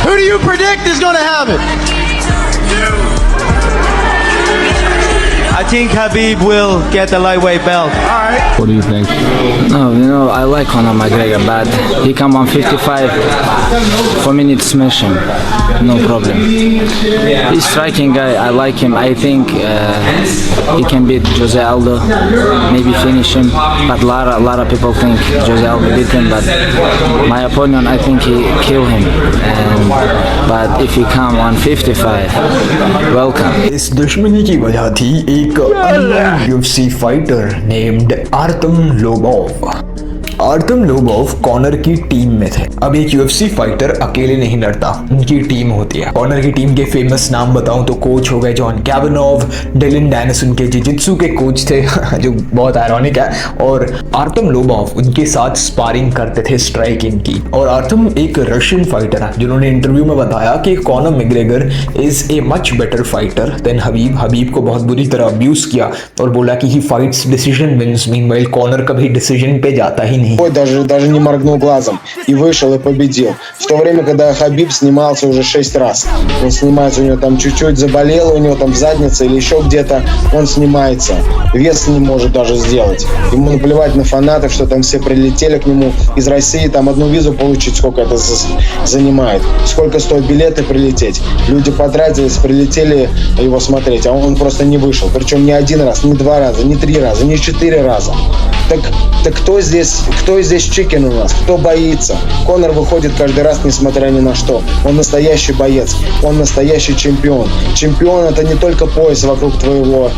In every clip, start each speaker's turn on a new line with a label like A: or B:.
A: Who do you predict is going to have it? I think Habib will get the lightweight belt. All right.
B: What do you think?
C: No, I like Conor McGregor, but he come on 55. For me, it's smash him. No problem. He's striking guy. I like him. I think he can beat Jose Aldo. Maybe finish him. But a lot of people think Jose Aldo beat him. But my opinion, I think he kill him. But if he come on 55, welcome.
D: इस दुश्मनी की वजह थी एक UFC fighter named आर्तम लोबोव। आर्तम लोबोव Connor की team में थे। अब एक UFC फाइटर अकेले नहीं लड़ता, उनकी टीम होती है। कॉनर की टीम के फेमस नाम बताऊं तो कोच हो गए जॉन कैवेनॉव, डिलन डेनिस उनके जिजित्सु के कोच थे जो बहुत आयरॉनिक है, और आर्तम लोबोव उनके साथ स्पारिंग करते थे स्ट्राइकिंग की। और आर्तम एक रशियन फाइटर है जिन्होंने इंटरव्यू में बताया कि Conor McGregor is a much better fighter than Khabib. Khabib को बहुत बुरी तरह अब्यूज किया और बोला कि he fights decision wins, meanwhile Conor कभी डिसीजन पे जाता ही नहीं।
E: Даже не моргнул глазом и вышел и победил. В то время, когда Хабиб снимался уже 6 раз. Он снимается, у него там чуть-чуть заболело, у него там в заднице или еще где-то. Он снимается. Вес не может даже сделать. Ему наплевать на фанатов, что там все прилетели к нему из России. Там одну визу получить, сколько это занимает. Сколько стоят билеты прилететь. Люди потратились, прилетели его смотреть, а он просто не вышел. Причем не один раз, не 2 раза, не 3 раза, не 4 раза. Так кто здесь чикен у нас? Кто боится? Конор выходит каждый раз, несмотря ни на что. Он настоящий боец, он настоящий чемпион. Чемпион — это не только пояс вокруг твоего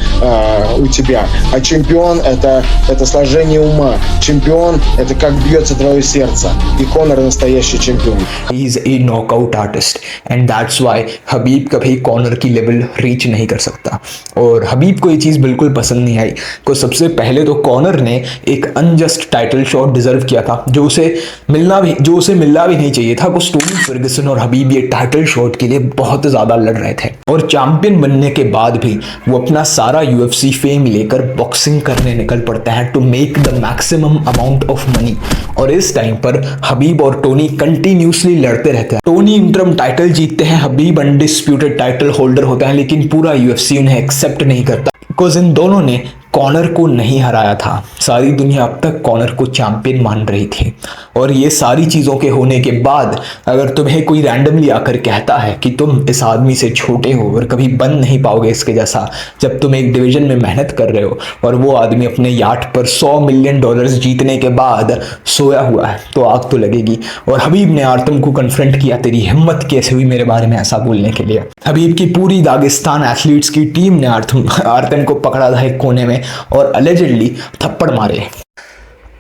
E: у тебя, а чемпион — это сложение ума. Чемпион — это как бьется твое сердце. И Конор настоящий чемпион.
D: He is a knockout artist and that's why हबीब कभी कॉनर की लेवल रीच नहीं कर सकता। और हबीब को ये चीज़ बिल्कुल पसंद नहीं आई। को सबसे पहले तो कॉनर ने एक अनजस्ट टाइटल शॉट डिजर्व किया था जो उसे मिलना भी नहीं चाहिए था। वो टोनी फर्गुसन और हबीब ये टाइटल शॉट के लिए बहुत ज़्यादा लड़ रहे थे और चैंपियन बनने के बाद भी वो अपना सारा UFC फेम लेकर बॉक्सिंग करने निकल पड़ते हैं to make the maximum amount of money. और इस टाइम पर हबीब और टोनी कंटिन्यूसली लड़ते रहते हैं। टोनी इंटरम टाइटल जीतते हैं, हबीब अनडिस्प्यूटेड टाइटल होल्डर होता है, लेकिन पूरा UFC उन्हें एक्सेप्ट नहीं करता बिकॉज इन दोनों ने कॉनर को नहीं हराया था। सारी दुनिया अब तक कॉनर को चैंपियन मान रही थी। और ये सारी चीज़ों के होने के बाद अगर तुम्हें कोई रैंडमली आकर कहता है कि तुम इस आदमी से छोटे हो और कभी बन नहीं पाओगे इसके जैसा, जब तुम एक डिवीजन में मेहनत कर रहे हो और वो आदमी अपने याट पर $100 मिलियन जीतने के बाद सोया हुआ है, तो आग तो लगेगी। और हबीब ने आर्तम को कन्फ्रंट किया, तेरी हिम्मत कैसे हुई मेरे बारे में ऐसा बोलने के लिए। हबीब की पूरी दागिस्तान एथलीट्स की टीम ने आर्तम को पकड़ा था एक कोने में और अलेजेडली थप्पड़ मारे।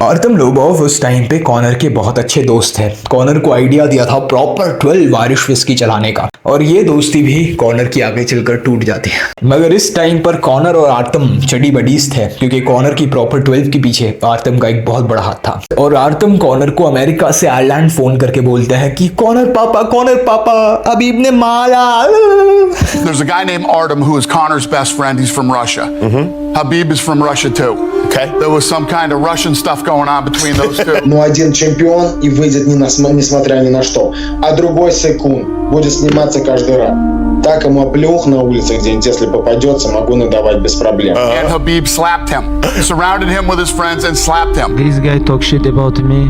D: आर्तम लोबोव उस टाइम पे कॉनर के बहुत अच्छे दोस्त थे। कॉनर को आइडिया दिया था प्रॉपर 12 आयरिश विस्की चलाने का और ये दोस्ती भी कॉनर की आगे चलकर टूट जाती है। मगर इस टाइम पर कॉनर और आर्तम चडी बडीज थे क्योंकि कॉनर की प्रॉपर 12 के पीछे आर्तम का एक बहुत बड़ा हाथ था। और आर्तम कॉनर को अमेरिका से आयरलैंड फोन करके बोलते हैं कि कॉनर पापा हबीब ने मारा।
F: There's a guy named Artem who is Conor's best friend. He's from Russia. Habib is from Russia too. Okay. There was some kind of Russian stuff going on between those two.
E: Но один чемпион и выйдет несмотря ни на что, а другой секунд будет сниматься каждый раз. Так ему оплеух на улице где-нибудь, если попадется, могу надавать без проблем.
F: And Habib slapped him. He surrounded him with his friends and slapped him.
C: This guy talk shit about me.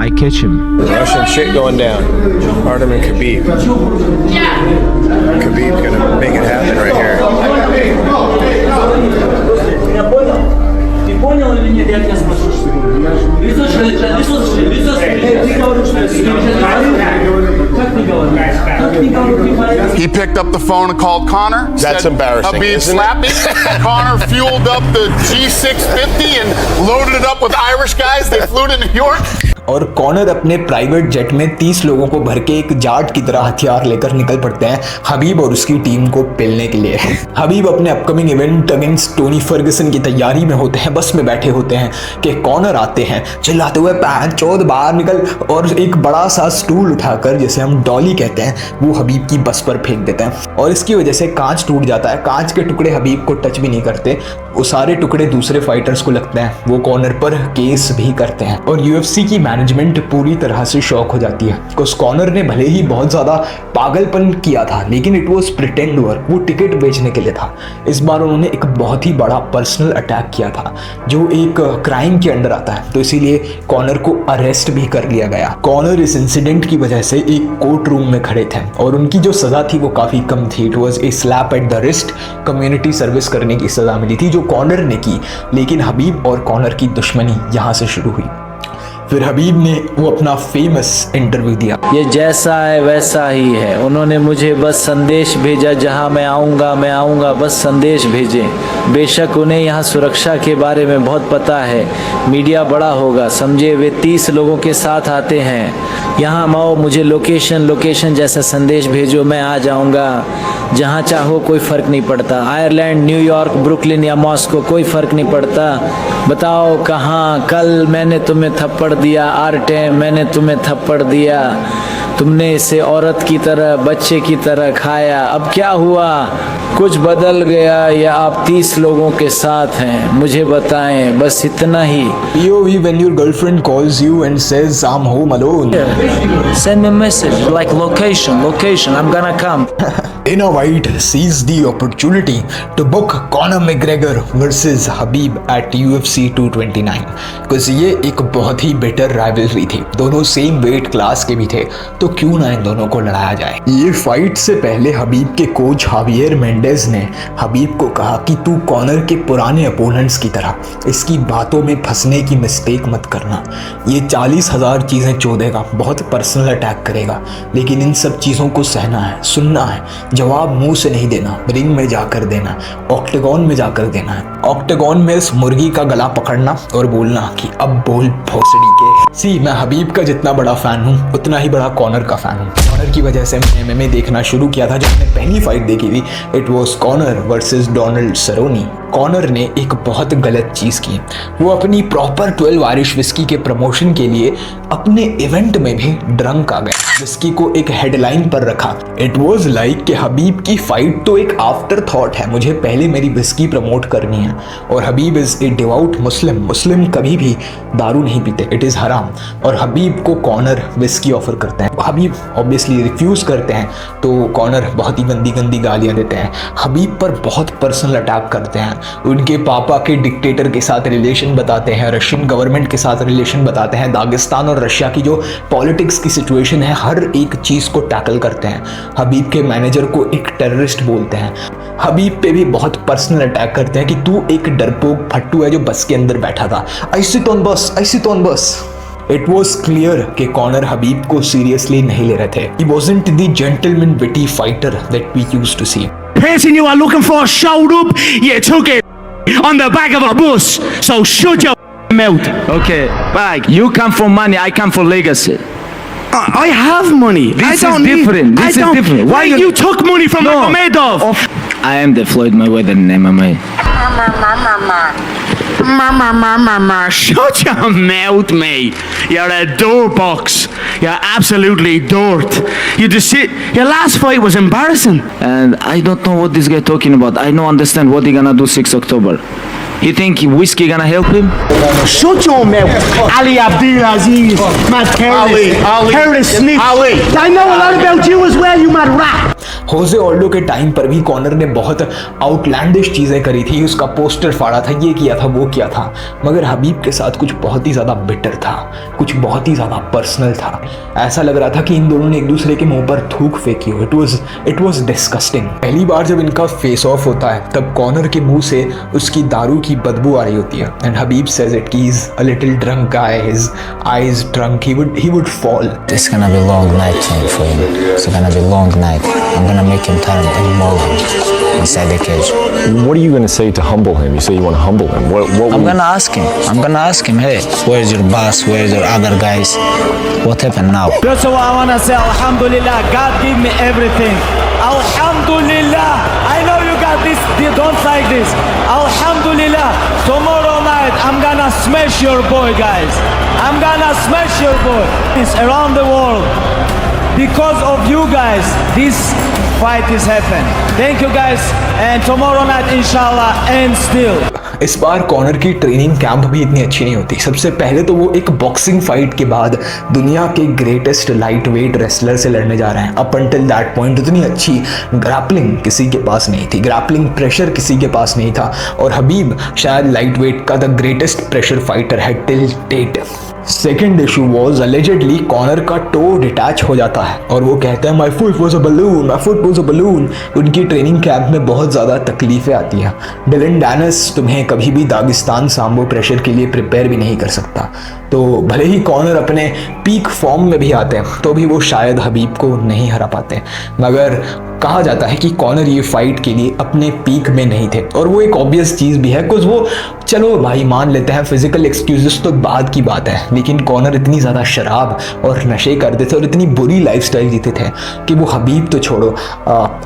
C: I catch him.
G: Russian shit going down. Artem and Khabib. Khabib's gonna make it happen right here.
H: Ты понял или нет? Я тебя спрошу. Лицо шли. Ты говоришь, что как ты говоришь?
F: He picked up the phone and called Connor.
G: That's
F: said,
G: embarrassing,
F: Habib
G: isn't it?
F: slapped me. Connor fueled up the G650 and loaded it up with Irish guys. They flew to New York.
D: और Connor अपने private jet में 30 लोगों को भर के एक जाट की तरह हथियार लेकर निकल पड़ते हैं हबीब और उसकी टीम को पेलने के लिए। हबीब अपने upcoming event against Tony Fergusson की तैयारी में होते हैं, बस में बैठे होते हैं कि कॉनर आते हैं चिल्लाते हुए पैन चौध बाहर निकल, और एक बड़ा सा स्टूल उठाकर, जिसे हम डॉली कहते हैं, वो हबीब की बस पर फेंक देते हैं और इसकी वजह से कांच टूट जाता है। कांच के टुकड़े हबीब को टच भी नहीं करते, वो सारे टुकड़े दूसरे फाइटर्स को लगते हैं। वो कॉनर पर केस भी करते हैं और यूएफसी की मैनेजमेंट पूरी तरह से शॉक हो जाती है। बिकॉज कॉनर ने भले ही बहुत ज़्यादा पागलपन किया था, लेकिन इट वॉज प्रिटेंड वर्क, वो टिकट बेचने के लिए था। इस बार उन्होंने एक बहुत ही बड़ा पर्सनल अटैक किया था जो एक क्राइम के अंडर आता है, तो इसीलिए कॉनर को अरेस्ट भी कर लिया गया। कॉनर इस इंसिडेंट की वजह से एक कोर्ट रूम में खड़े थे और उनकी जो सज़ा थी वो काफ़ी कम थी। It was a slap at the wrist, community service करने की सज़ा मिली थी जो कॉनर ने की। लेकिन हबीब और कॉनर की दुश्मनी यहाँ से शुरू हुई। फिर हबीब ने वो अपना फेमस इंटरव्यू दिया।
C: ये जैसा है वैसा ही है, उन्होंने मुझे बस संदेश भेजा, जहां मैं आऊँगा बस संदेश भेजे। बेशक उन्हें यहाँ सुरक्षा के बारे में बहुत पता है, मीडिया बड़ा होगा, समझे, वे 30 लोगों के साथ आते हैं, यहाँ आओ, मुझे लोकेशन जैसा संदेश भेजो, मैं आ जाऊँगा, जहाँ चाहो, कोई फ़र्क नहीं पड़ता। आयरलैंड, न्यूयॉर्क, ब्रुकलिन या मॉस्को, कोई फ़र्क नहीं पड़ता, बताओ कहाँ। कल मैंने तुम्हें थप्पड़ दिया, आर्टेम, मैंने तुम्हें थप्पड़ दिया, तुमने इसे औरत की तरह, बच्चे की तरह खाया, अब क्या हुआ, कुछ बदल गया या आप 30 लोगों के साथ हैं, मुझे बताएं, बस इतना ही।
D: POV when your girlfriend calls you and says I'm home alone.
C: Send me a message like location, I'm gonna come.
D: Dana White seized the opportunity to book Conor McGregor versus Habib at UFC 229 because ये एक बहुत ही better rivalry थी, दोनों same weight class के भी थे, तो क्यों ना इन दोनों को लड़ाया जाए। ये फाइट से पहले हबीब के कोच हावियर मेंडेज ने हबीब को कहा कि तू कॉनर के पुराने अपोनेंट्स की तरह इसकी बातों में फंसने की मिस्टेक मत करना, ये 40,000 चीज़ें चोदेगा, बहुत पर्सनल अटैक करेगा, लेकिन इन सब चीज़ों को सहना है, सुनना है, जवाब मुंह से नहीं देना, रिंग में जाकर देना, ऑक्टेगॉन में जाकर देना है। ऑक्टेगॉन में इस मुर्गी का गला पकड़ना और बोलना कि अब बोल भोसड़ी के। मैं हबीब का जितना बड़ा फैन हूँ उतना ही बड़ा कॉनर का फैन हूँ। कॉनर की वजह से मैंने MMA देखना शुरू किया था। जब मैंने पहली फाइट देखी थी it was Conor versus Donald Cerrone. Conor ने एक बहुत गलत चीज़ की, वो अपनी प्रॉपर 12 आयरिश विस्की के प्रमोशन के लिए अपने इवेंट में भी ड्रंक आ गए, विस्की को एक हेडलाइन पर रखा। इट वॉज लाइक कि हबीब की फाइट तो एक आफ्टर थॉट है, मुझे पहले मेरी विस्की प्रमोट करनी है। और हबीब इज़ ए डिवाउट मुस्लिम कभी भी दारू नहीं पीते, इट इज़ हराम। और हबीब को कॉनर विस्की ऑफर करते हैं, हबीब ऑब्वियसली रिफ्यूज़ करते हैं, तो कॉनर बहुत ही गंदी गालियाँ देते हैं, हबीब पर बहुत पर्सनल अटैक करते हैं, उनके पापा के डिक्टेटर के साथ रिलेशन बताते हैं, रशियन गवर्नमेंट के साथ रिलेशन बताते हैं, दागिस्तान और रशिया की जो पॉलिटिक्स की सिचुएशन है, हर एक चीज़ को टैकल करते हैं। हबीब के मैनेजर को एक टेररिस्ट बोलते हैं, हबीब पे भी बहुत पर्सनल अटैक करते हैं कि तू एक डरपोक फट्टू है जो बस के अंदर बैठा था, ऐसी तो बस। इट वॉज क्लियर कि कॉनर हबीब को सीरियसली नहीं ले रहे थे। He wasn't the gentleman witty fighter that we used to see.
B: Person you are looking for showed up, you took it on the back of a bus, so shut your mouth.
C: Okay, bye. You come for money, I come for legacy.
B: I have money.
C: This is different.
B: Why you took money from Magomedov?
C: I am the Floyd Mayweather in MMA.
B: Shut your mouth, mate. You're a door box. You're absolutely dirt. Your last fight was embarrassing.
C: And I don't know what this guy talking about. I don't understand what he gonna do 6 October. He think whiskey gonna help him?
B: Shut your mouth. Ali Abdulaziz, mad terrorist. Terrorist snitch. I know a lot about you as well, you mad rat.
D: होजे ऑल्डो के time पर भी Connor ने बहुत outlandish चीज़ें करी थी, उसका poster फाड़ा था, ये किया था, वो किया था, मगर हबीब के साथ कुछ बहुत ही ज़्यादा बिटर था, कुछ बहुत ही ज़्यादा पर्सनल था। ऐसा लग रहा था कि इन दोनों ने एक दूसरे के मुंह पर थूक फेंकी हो। It was disgusting. पहली बार जब इनका फेस ऑफ होता है तब कॉनर के मुंह से उसकी दारू की बदबू आ रही होती है एंड हबीब सेज इट कि he's a little drunk guy, his eyes drunk, he would fall.
C: It's gonna be a long night for him. It's gonna be a long night. I'm gonna make him turn and maul him inside the cage.
G: What are you going to say to humble him? You say you want to humble him. What
C: I'm gonna ask him, hey, where's your boss? Where's your other guys? What happened now?
B: That's what I wanna say. Alhamdulillah, God give me everything. Alhamdulillah. I know you got this. You don't like this. Alhamdulillah. Tomorrow night I'm gonna smash your boy, guys. I'm gonna smash your boy. It's around the world. Because of you guys, this fight is happening. Thank you guys, and tomorrow night inshallah ends still.
D: इस बार Connor की training camp भी इतनी अच्छी नहीं होती। सबसे पहले तो वो एक बॉक्सिंग फाइट के बाद दुनिया के ग्रेटेस्ट लाइट वेट रेसलर से लड़ने जा रहे हैं। अप अंटिल दैट पॉइंट इतनी अच्छी ग्रैपलिंग किसी के पास नहीं थी, ग्रैपलिंग प्रेशर किसी के पास नहीं था, और हबीब शायद लाइट वेट का द ग्रेटेस्ट प्रेशर फाइटर है till date. Second issue was allegedly Conor का टो डिटैच हो जाता है और वो कहते हैं my foot was a balloon, my foot was a balloon. उनकी ट्रेनिंग कैंप में बहुत ज़्यादा तकलीफें आती हैं। डिलन डैनिस तुम्हें कभी भी दागिस्तान साम्बो प्रेशर के लिए प्रिपेयर भी नहीं कर सकता। तो भले ही कॉनर अपने पीक फॉर्म में भी आते हैं तो भी वो शायद हबीब को नहीं हरा पाते, मगर कहा जाता है कि कॉनर ये फाइट के लिए अपने पीक में नहीं थे, और वो एक ऑब्वियस चीज़ भी है कुछ वो चलो भाई मान लेते हैं, फिजिकल एक्सक्यूजेस तो बाद की बात है, लेकिन कॉनर इतनी ज़्यादा शराब और नशे करते थे और इतनी बुरी लाइफस्टाइल जीते थे कि वो हबीब तो छोड़ो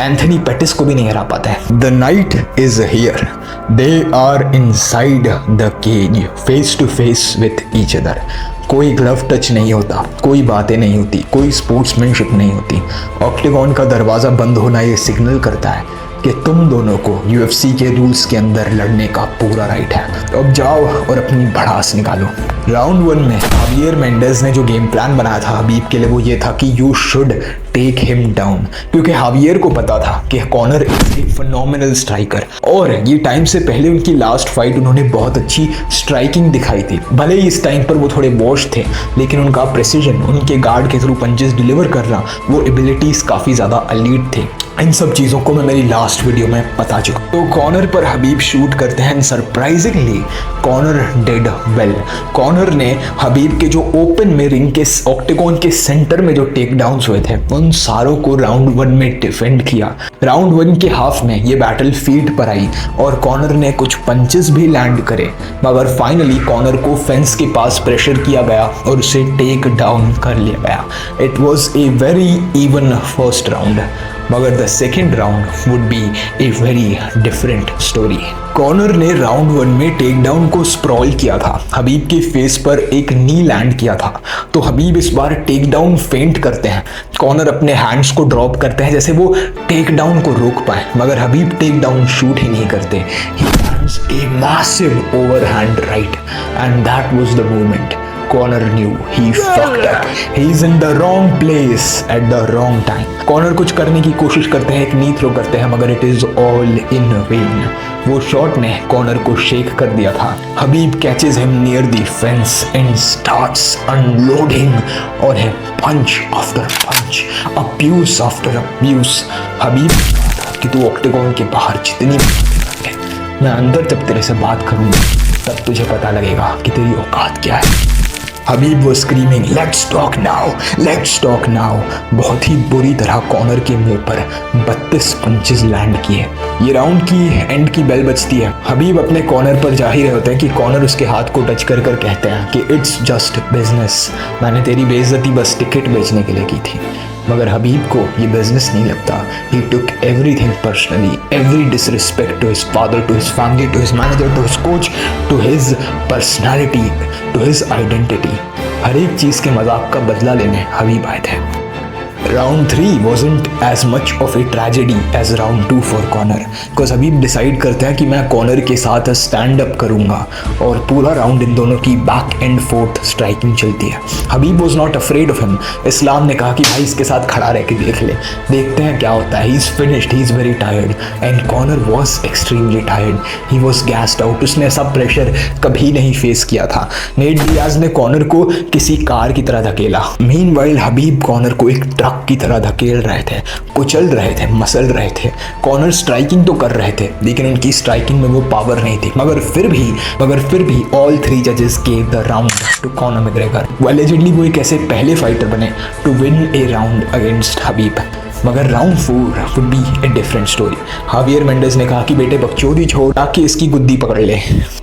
D: एंथनी पेटिस को भी नहीं हरा पाता है। The night is here, they are inside the cage face to face with each other. कोई ग्लव टच नहीं होता, कोई बातें नहीं होती, कोई स्पोर्ट्समैनशिप नहीं होती। ऑक्टेगॉन का दरवाज़ा बंद होना ये सिग्नल करता है कि तुम दोनों को यूएफसी के रूल्स के अंदर लड़ने का पूरा राइट है। तो अब जाओ और अपनी भड़ास निकालो। राउंड 1 में हावियर मेंडेज ने जो गेम प्लान बनाया था हबीब के लिए वो ये था कि you should take him down, क्योंकि हावियर को पता था कि Conor is a phenomenal striker, और ये टाइम से पहले उनकी लास्ट फाइट उन्होंने बहुत अच्छी स्ट्राइकिंग दिखाई थी। भले ही इस टाइम पर वो थोड़े वॉश थे, लेकिन उनका प्रेसिजन, उनके गार्ड के थ्रू पंचेस डिलीवर करना, वो एबिलिटीज काफ़ी ज़्यादा एलीट थे। इन सब चीज़ों को मैं मेरी लास्ट वीडियो में बता चुका। तो कॉनर पर हबीब शूट करते हैं, surprisingly Conor did well. Conor ने हबीब के जो ओपन में रिंग के ऑक्टेगॉन के सेंटर में जो टेक डाउन्स हुए थे उन सारों को राउंड 1 में डिफेंड किया। राउंड 1 के हाफ में ये बैटल फील्ड पर आई और कॉनर ने कुछ पंचेस भी लैंड करे, मगर फाइनली कॉनर को फेंस के पास प्रेशर किया गया और उसे टेक डाउन कर लिया गया। It was a very even first round, मगर the second round would be a very different story. Conor ने राउंड 1 में टेक डाउन को स्प्रॉल किया था, हबीब के फेस पर एक नी लैंड किया था, तो हबीब इस बार टेक डाउन फेंट करते हैं। कॉनर अपने हैंड्स को ड्रॉप करते हैं जैसे वो टेक डाउन को रोक पाए, मगर हबीब टेक डाउन शूट ही नहीं करते। He lands a massive overhand right and that was the moment Connor knew he fucked up. He's in the wrong place at the wrong time. Connor कुछ करने की कोशिश करते हैं, एक नी थ्रो करते हैं, मगर it is all in vain. वो शॉट ने कॉनर को शेक कर दिया था। Khabib catches him near the fence and starts unloading on him punch after punch, abuse after abuse. Khabib कि तू ऑक्टेगॉन के बाहर जितनी मैं अंदर जब तेरे से बात करूंगा तब तुझे पता लगेगा कि तेरी औकात क्या है। हबीब वो screaming let's talk now, let's talk now. बहुत ही बुरी तरह कॉनर के मुंह पर 32 पंचेस लैंड किए। ये राउंड की एंड की बेल बजती है। हबीब अपने कॉर्नर पर जा ही रहे होते हैं कि कॉनर उसके हाथ को टच कर कर कहते हैं कि इट्स जस्ट बिजनेस, मैंने तेरी बेइज्जती बस टिकट बेचने के लिए की थी। मगर हबीब को ये बिजनेस नहीं लगता। He took everything personally, every disrespect to his father, to his family, to his manager, to his coach, to his personality, to his identity. हर एक चीज़ के मजाक का बदला लेने हबीब आए थे। Round 3 wasn't as much of a tragedy as round 2 for Conor, because Habib decide करता है कि मैं कॉनर के साथ स्टैंड अप करूंगा और पूरा राउंड इन दोनों की बैक एंड फोर्थ स्ट्राइकिंग चलती है। Khabib was not afraid of him. Islam ने कहा कि भाई इसके साथ खड़ा रह के देख ले, देखते हैं क्या होता है। He is finished, he is very tired and Conor was extremely tired, he was gassed out. उसने ऐसा प्रेशर कभी नहीं फेस किया था। नेट डियाज ने कॉनर को किसी कार की तरह धकेला। मीनवाइल हबीब कॉनर को एक ट्रक की तरह धकेल रहे थे, कुचल रहे थे, मसल रहे थे। कॉनर स्ट्राइकिंग तो कर रहे थे लेकिन उनकी स्ट्राइकिंग में वो पावर नहीं थी। मगर फिर भी ऑल 3 जजेस gave the round to Conor McGregor. Allegedly वो एक ऐसे पहले फाइटर बने to win a round against Khabib. मगर round 4 would be a different story. Javier Mendez ने कहा कि बेटे बकचोदी छोड़ के इसकी गुद्दी पकड़ ले।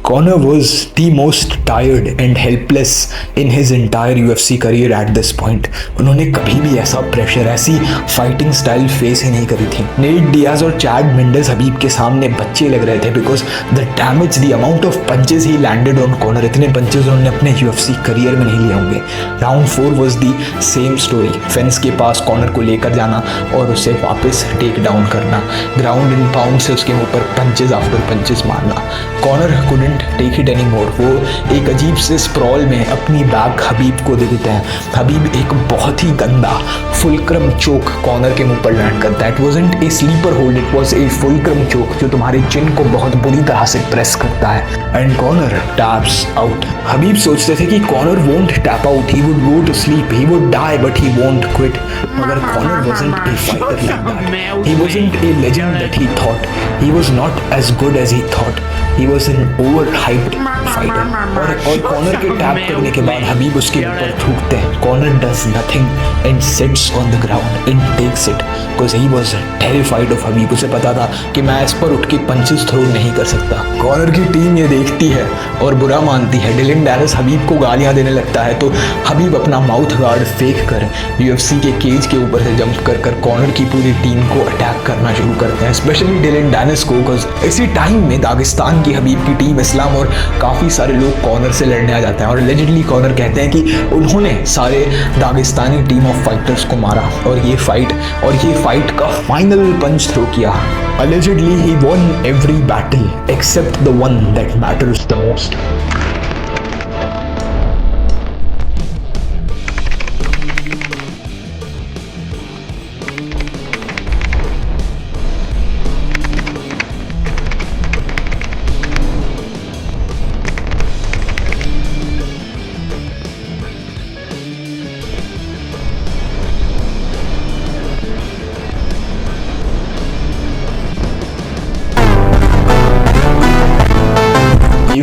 D: Conor was the most tired and helpless in his entire UFC career at this point. उन्होंने कभी भी ऐसा प्रेशर, ऐसी फाइटिंग स्टाइल फेस ही नहीं करी थी। नेट डियाज और चैड मेंडेस हबीब के सामने बच्चे लग रहे थे because the damage, the amount of punches he landed on Conor, इतने पंचेस उन्होंने अपने यूएफसी करियर में नहीं लिए होंगे। Round 4 was the same story. Fence के पास कॉनर को लेकर जाना और उसे वापस टेक डाउन करना, ग्राउंड इन पाउंड से उसके ऊपर पंचेस आफ्टर पंचेस मारना। Conor couldn't take it any more. वो एक अजीब से स्प्रॉल में अपनी बैक हबीब को दे देते हैं। हबीब एक बहुत ही गंदा फुलक्रम चोक कॉनर के मुंह पर लैंड करता है। It wasn't a sleeper hold, it was a fulcrum choke जो तुम्हारे चिन को बहुत बुरी तरह से प्रेस करता है and Conor taps out. Khabib सोचते थे कि Conor won't tap out, he would go to sleep, he would die but he won't quit. मगर Conor wasn't a fighter like that. He wasn't a legend that he thought. He was not as good as he thought. He was an overhyped fighter. और Conor के tap करने के बाद Khabib उसके ऊपर थूकते हैं। Conor does nothing and sits on the ground and takes it because he was terrified of हबीब। उसे पता था कि मैं इस पर उठ के पंचेस थ्रो नहीं कर सकता। कॉनर की टीम ये देखती है और बुरा मानती है। डिलन डैनिस हबीब को गालियां देने लगता है तो हबीब अपना माउथ गार्ड फेंक कर यूएफसी के केज के ऊपर से जंप कर कॉनर की पूरी टीम को अटैक करना शुरू करते हैं, स्पेशली डिलन डैनिस को। इसी टाइम में दागिस्तान की हबीब की टीम, इस्लाम और काफ़ी सारे लोग कॉनर से लड़ने आ जाते हैं और एलिजिडली कॉनर कहते हैं कि उन्होंने सारे दागिस्तानी टीम ऑफ फाइटर्स को मारा और ये फाइट का फाइनल पंच थ्रो किया। Allegedly he won every battle except the one that matters the most.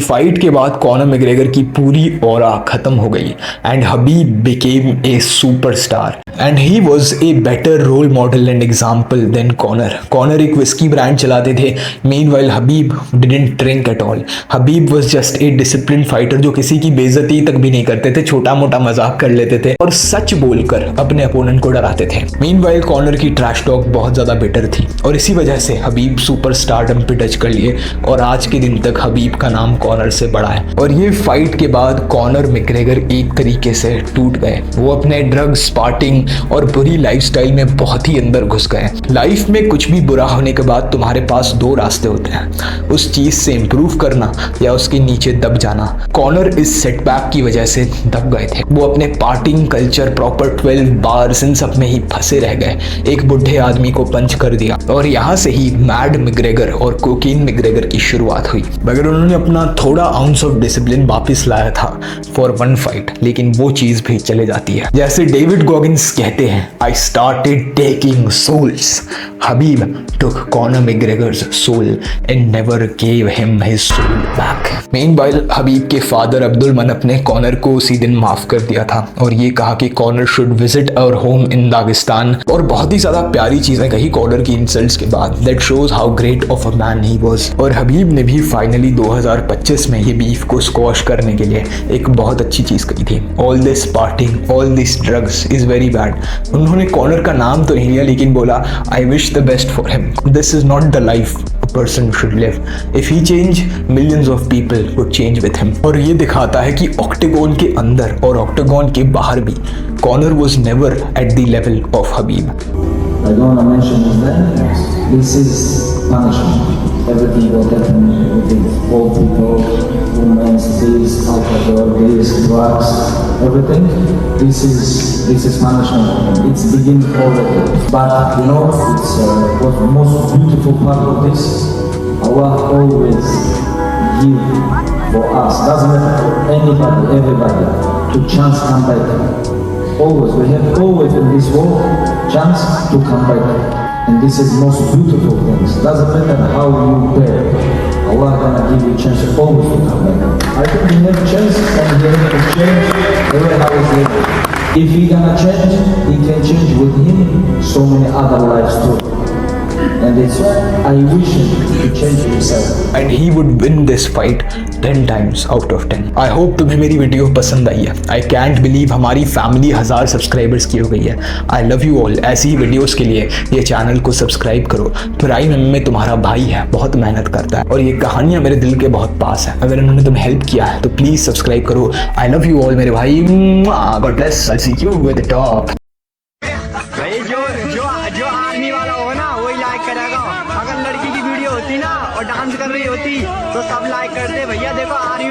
D: Fight के बाद कॉनर मैकग्रेगर की पूरी ऑरा खत्म हो गई and Khabib became a superstar and he was a better role model and example than Conor. Conor एक whiskey brand चलाते थे, meanwhile Khabib didn't drink at all. Khabib was just a discipline fighter जो किसी की बेइज्जती तक भी नहीं करते थे, छोटा मोटा मजाक कर लेते थे और सच बोलकर अपने अपोनेंट को डराते थे। मीनवाइल कॉनर की ट्रैश टॉक बहुत ज्यादा बेटर थी और इसी वजह से हबीब सुपरस्टारडम पे टच कर लिए और आज के दिन तक हबीब का नाम कॉनर से बड़ा है। और ये फाइट के बाद कॉनर मैकग्रेगर एक तरीके से टूट गए। वो अपने ड्रग्स, पार्टिंग और बुरी लाइफस्टाइल में बहुत ही अंदर घुस गए। लाइफ में कुछ भी बुरा होने के बाद तुम्हारे पास 2 रास्ते होते हैं, उस चीज से इंप्रूव करना या उसके नीचे दब जाना। कॉनर इस सेटबैक की वजह से दब गए थे। वो अपने पार्टिंग कल्चर, प्रॉपर 12 बार्स, इन सब में ही फंसे रह गए। एक बुढ़े आदमी को पंच कर दिया और यहाँ से ही मैड मैकग्रेगर और कोकीन मैकग्रेगर की शुरुआत हुई। मगर उन्होंने अपना थोड़ा आउंस ऑफ डिसिप्लिन वापस लाया था फॉर वन फाइट, लेकिन वो चीज भी चले जाती है। जैसे डेविड गॉगिन्स कहते हैं, I started taking souls. Khabib took Conor McGregor's soul and never gave him his soul back. Meanwhile, हबीब के फादर अब्दुल मनप ने कॉनर को उसी दिन माफ कर दिया था और ये कहा कि Conor should visit our home in Dagestan और बहुत ही ज्यादा प्यारी चीजें कही कॉनर की इंसल्ट्स के बाद। That shows how great of a man he was. और हबीब ने भी फाइनली 2025 में ये बीफ को स्क्वॉश करने के लिए एक बहुत अच्छी चीज कही थी, all this partying, all this drugs is very bad. उन्होंने कॉनर का नाम तो नहीं लिया लेकिन बोला, I wish the best for him, this is not the life person should live. If he change, millions of people would change with him. और ये दिखाता है कि ऑक्टेगोन के अंदर और ऑक्टेगोन के बाहर भी Connor was never at the level of Habib.
C: I don't want to mention his name. This is punishment. Everything what happened with the old people, women, this, alcohol, this, drugs, everything. This is punishment. It's beginning already. But you know, it's what the most beautiful part of this. Allah always give for us. Doesn't matter for anybody, everybody, to chance come back. Always, we have always in this world chance to come back, and this is most beautiful things. Doesn't matter how you pray, Allah gonna give you chance always to come back. I think we have chance and we have to change the way how is living. If he gonna change, he can change with him so many other lives too. And it's I wish him to change himself.
D: And he would win this fight 10 times out of 10. I hope तुम्हें मेरी video पसंद आई है. I can't believe हमारी family 1000 subscribers की हो गई है. I love you all. ऐसी ही वीडियोस के लिए ये चैनल को सब्सक्राइब करो. प्राइम में तुम्हारा भाई है, बहुत मेहनत करता है और ये कहानियाँ मेरे दिल के बहुत पास है. अगर इन्होंने तुम्हें हेल्प किया है तो प्लीज सब्सक्राइब करो. I love you all मेरे भाई. God bless. I'll see you with the top.
B: भाई जो आर्मी वाला होगा ना वही लाइक करेगा. अगर लड़की की वीडियो होती ना और डांस कर रही होती तो सब लाइक करते. भैया देखो आर्मी